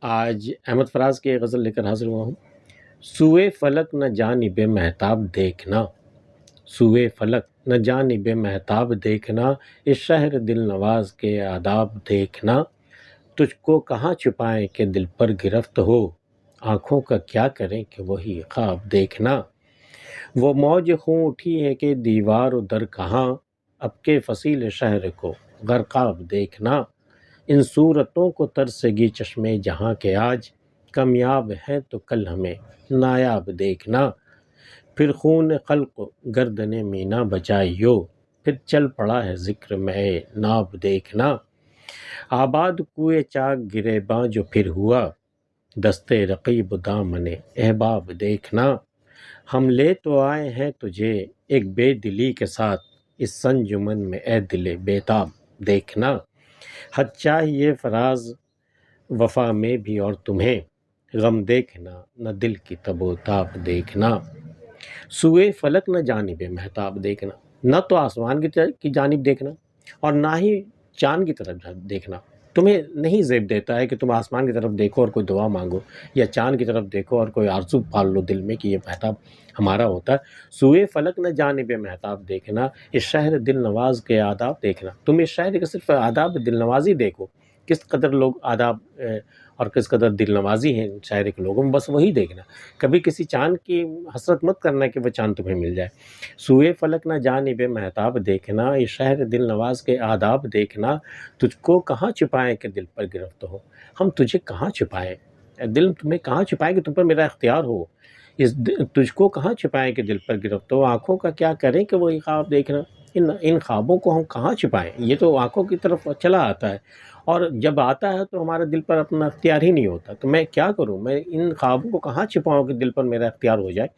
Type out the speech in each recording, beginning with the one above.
آج احمد فراز کی ایک غزل لے کر حاضر ہوا ہوں۔ سوئے فلک نہ جانب مہتاب دیکھنا، سوئے فلک نہ جانب مہتاب دیکھنا، اس شہر دل نواز کے آداب دیکھنا، تجھ کو کہاں چھپائیں کہ دل پر گرفت ہو، آنکھوں کا کیا کریں کہ وہی خواب دیکھنا۔ وہ موج خوں اٹھی ہے کہ دیوار و در کہاں، اب کے فصیل شہر کو غرقاب دیکھنا۔ ان صورتوں کو ترسے گی چشمے جہاں کے آج، کامیاب ہے تو کل ہمیں نایاب دیکھنا۔ پھر خون خلق گردن مینا بچائیو، پھر چل پڑا ہے ذکر میں ناب دیکھنا۔ آباد کوئے چاک گریباں جو پھر ہوا، دستے رقیب دامن احباب دیکھنا۔ ہم لے تو آئے ہیں تجھے ایک بے دلی کے ساتھ، اس سنجمن میں اے دل بیتاب دیکھنا۔ حد چاہیے فراز وفا میں بھی اور تمہیں، غم دیکھنا نہ دل کی تب و تاب دیکھنا۔ سوئے فلک نہ جانب مہتاب دیکھنا، نہ تو آسمان کی جانب دیکھنا اور نہ ہی چاند کی طرف دیکھنا۔ تمہیں نہیں زیب دیتا ہے کہ تم آسمان کی طرف دیکھو اور کوئی دعا مانگو، یا چاند کی طرف دیکھو اور کوئی آرزو پال لو دل میں کہ یہ مہتاب ہمارا ہوتا ہے۔ سوئے فلک نہ جانب مہتاب دیکھنا، اس شہر دل نواز کے آداب دیکھنا۔ تم اس شہر کے صرف آداب دل نوازی دیکھو، کس قدر لوگ آداب اور کس قدر دل نوازی ہیں شہر کے لوگوں میں، بس وہی دیکھنا۔ کبھی کسی چاند کی حسرت مت کرنا کہ وہ چاند تمہیں مل جائے۔ سوئے فلک نہ جانب مہتاب دیکھنا، یہ شہر دل نواز کے آداب دیکھنا، تجھ کو کہاں چھپائیں کہ دل پر گرفت ہو، ہم تجھے کہاں چھپائیں، دل تمہیں کہاں چھپائیں کہ تم پر میرا اختیار ہو، تجھ کو کہاں چھپائیں کہ دل پر گرفت ہو، آنکھوں کا کیا کریں کہ وہی خواب دیکھنا۔ ان خوابوں کو ہم کہاں چھپائیں، یہ تو آنکھوں کی طرف چلا آتا ہے، اور جب آتا ہے تو ہمارے دل پر اپنا اختیار ہی نہیں ہوتا۔ تو میں کیا کروں، میں ان خوابوں کو کہاں چھپاؤں کہ دل پر میرا اختیار ہو جائے۔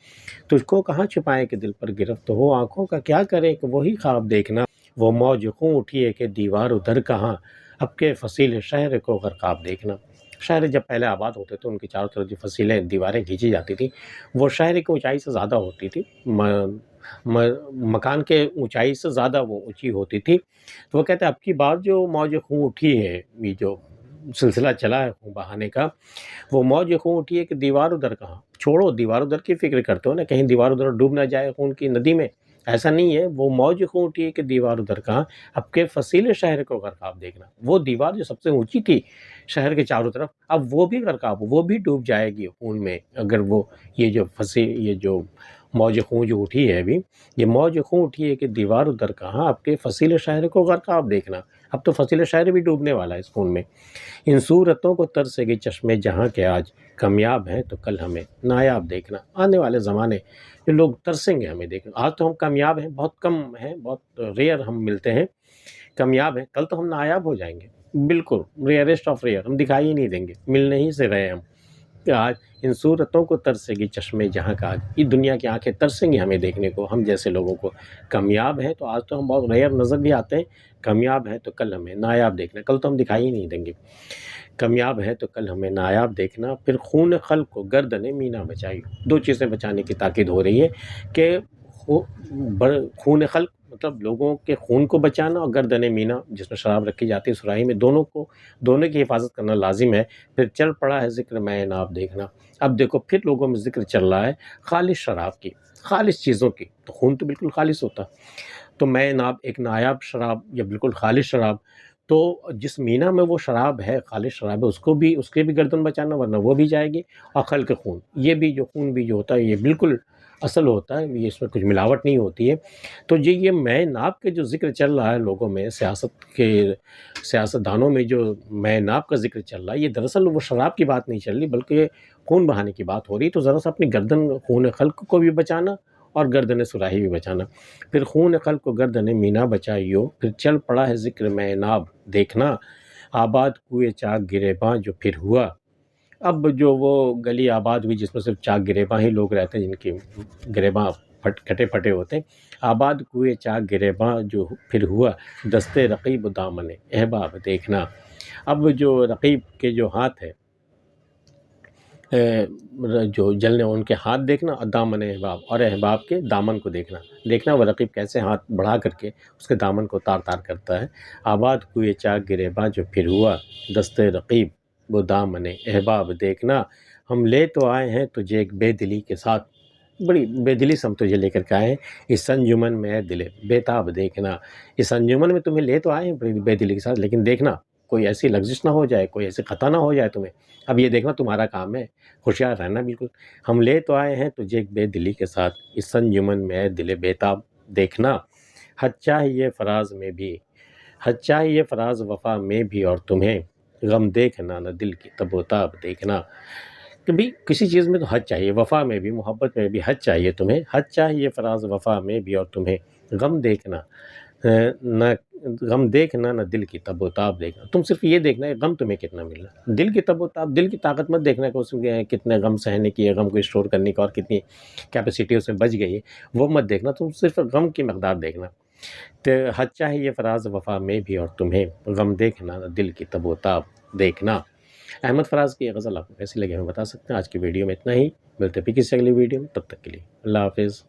تجھ کو کہاں چھپائیں کہ دل پر گرفت ہو، آنکھوں کا کیا کریں کہ وہی خواب دیکھنا۔ وہ موج خوں اٹھی ہے کہ دیوار ادھر کہاں، اب کے فصیل شہر کو غرقاب دیکھنا۔ شہر جب پہلے آباد ہوتے تو ان کی چاروں طرف جو فصیلیں دیواریں کھینچی جاتی تھیں وہ شہر کی اونچائی سے زیادہ ہوتی تھی، مکان کے اونچائی سے زیادہ وہ اونچی ہوتی تھی۔ تو وہ کہتے ہیں اب کی بار جو موج خوں اٹھی ہے، یہ جو سلسلہ چلا ہے خون بہانے کا، وہ موج خون اٹھی ہے کہ دیوار ادھر کہاں۔ چھوڑو دیوار ادھر کی فکر کرتے ہو نا، کہیں دیوار ادھر ڈوب نہ جائے خون کی ندی میں، ایسا نہیں ہے۔ وہ موج خون اٹھی ہے کہ دیوار ادھر کہاں، اب کے فصیل شہر کو غرقاب دیکھنا۔ وہ دیوار جو سب سے اونچی تھی شہر کے چاروں طرف، اب وہ بھی غرقاب، وہ بھی ڈوب جائے گی خون میں، اگر وہ یہ جو موج خون جو اٹھی ہے ابھی، یہ موج خون اٹھی ہے کہ دیوار ادھر کہاں، اب کے فصیل شہر کو غرقاب دیکھنا۔ اب تو فصیل شہر بھی ڈوبنے والا ہے اس خون میں۔ ان صورتوں کو ترسے گی چشمے جہاں کے آج، کامیاب ہیں تو کل ہمیں نایاب دیکھنا۔ آنے والے زمانے جو لوگ ترسیں گے ہمیں دیکھنا۔ آج تو ہم کامیاب ہیں، بہت کم ہیں، بہت ریئر ہم ملتے ہیں، کامیاب ہیں، کل تو ہم نایاب ہو جائیں گے، بالکل ریئرسٹ آف ریئر، ہم دکھائی ہی نہیں دیں گے، ملنے ہی سے رہے ہم۔ کہ آج ان صورتوں کو ترسے گی چشمے جہاں کا آج، یہ دنیا کی آنکھیں ترسیں گی ہمیں دیکھنے کو، ہم جیسے لوگوں کو۔ کامیاب ہیں تو آج تو ہم بہت ریئر نظر بھی آتے ہیں، کامیاب ہیں تو کل ہمیں نایاب دیکھنا، کل تو ہم دکھائی ہی نہیں دیں گے۔ کامیاب ہے تو کل ہمیں نایاب دیکھنا، پھر خون خلق کو گردن مینا بچائی۔ دو چیزیں بچانے کی تاکید ہو رہی ہے کہ خون خلق مطلب لوگوں کے خون کو بچانا، اور گردن مینا جس میں شراب رکھی جاتی ہے سراہی میں، دونوں کی حفاظت کرنا لازم ہے۔ پھر چل پڑا ہے ذکر میں ناب دیکھنا۔ اب دیکھو پھر لوگوں میں ذکر چل رہا ہے خالص شراب کی، خالص چیزوں کی، تو خون تو بالکل خالص ہوتا، تو میں ناب ایک نایاب شراب یا بالکل خالص شراب، تو جس مینا میں وہ شراب ہے، خالص شراب ہے، اس کے بھی گردن بچانا، ورنہ وہ بھی جائے گی۔ اور خلق خون، یہ بھی جو خون بھی جو ہوتا ہے یہ بالکل اصل ہوتا ہے، یہ اس میں کچھ ملاوٹ نہیں ہوتی ہے۔ تو یہ میں ناب کے جو ذکر چل رہا ہے لوگوں میں، سیاستدانوں میں جو میں ناب کا ذکر چل رہا ہے، یہ دراصل وہ شراب کی بات نہیں چل رہی بلکہ خون بہانے کی بات ہو رہی۔ تو ذرا سا اپنی گردن خون خلق کو بھی بچانا اور گردن سراہی بھی بچانا۔ پھر خون خلق کو گردن مینا بچائیو، پھر چل پڑا ہے ذکر میں ناب دیکھنا۔ آباد کوئے چاک گریباں جو پھر ہوا، اب جو وہ گلی آباد ہوئی جس میں صرف چاک گریباں ہی لوگ رہتے ہیں، جن کی گریباں کٹے پھٹے ہوتے ہیں۔ آباد کوئے چاک گریباں جو پھر ہوا، دستے رقیب دامن احباب دیکھنا۔ اب جو رقیب کے جو ہاتھ ہے، جو جلنے ان کے ہاتھ دیکھنا، اور دامن احباب، اور احباب کے دامن کو دیکھنا وہ رقیب کیسے ہاتھ بڑھا کر کے اس کے دامن کو تار تار کرتا ہے۔ آباد کوئے چاک گریباں جو پھر ہوا، دستے رقیب وہ دامن احباب دیکھنا، ہم لے تو آئے ہیں تجھے ایک بے دلی کے ساتھ، بڑی بے دلی سے ہم تجھے لے کر کے آئے ہیں، اس انجمن میں اے دل بیتاب دیکھنا، اس انجمن میں تمہیں لے تو آئے ہیں بڑی بے دلی کے ساتھ، لیکن دیکھنا کوئی ایسی لغزش نہ ہو جائے، کوئی ایسی خطا نہ ہو جائے تمہیں، اب یہ دیکھنا تمہارا کام ہے، ہوشیار رہنا بالکل۔ ہم لے تو آئے ہیں تجھے ایک بے دلی کے ساتھ، اس انجمن میں اے دل بیتاب دیکھنا، حد چاہیے فراز میں بھی، حد چاہیے فراز وفا میں بھی، اور تمہیں غم دیکھنا نہ دل کی تب و تاب دیکھنا، کہ بھی کسی چیز میں تو حد چاہیے، وفا میں بھی، محبت میں بھی حد چاہیے تمہیں، حد چاہیے فراز وفا میں بھی، اور تمہیں غم دیکھنا نہ غم دیکھنا نہ دل کی تب و تاب دیکھنا، تم صرف یہ دیکھنا ہے غم تمہیں کتنا مل رہا ہے، دل کی تب و تاب، دل کی طاقت مت دیکھنا کہ اس میں کتنے غم سہنے کی ہے، غم کو اسٹور کرنے کا اور کتنی کیپیسٹی اس میں بچ گئی ہے، وہ مت دیکھنا، تم صرف غم کی مقدار دیکھنا، تو حد چاہیے فراز وفا میں بھی، اور تمہیں غم دیکھنا نہ دل کی تب و تاب دیکھنا۔ احمد فراز کی یہ غزل آپ کو کیسی لگی ہمیں بتا سکتے ہیں۔ آج کی ویڈیو میں اتنا ہی، ملتے ہیں پھر کسی اگلی ویڈیو میں، تب تک کے لیے اللہ حافظ۔